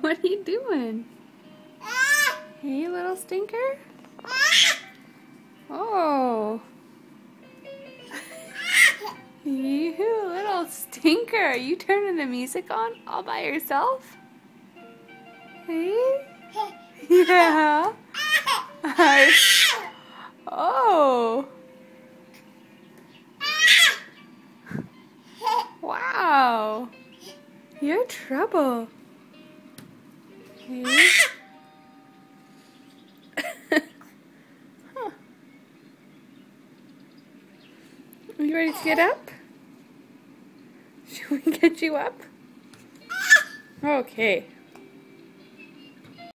What are you doing? Hey, little stinker? Oh. You little stinker. Are you turning the music on all by yourself? Hey? Yeah. Oh. Wow. You're trouble. Hey? Huh. Are you ready to get up? Should we get you up? Okay.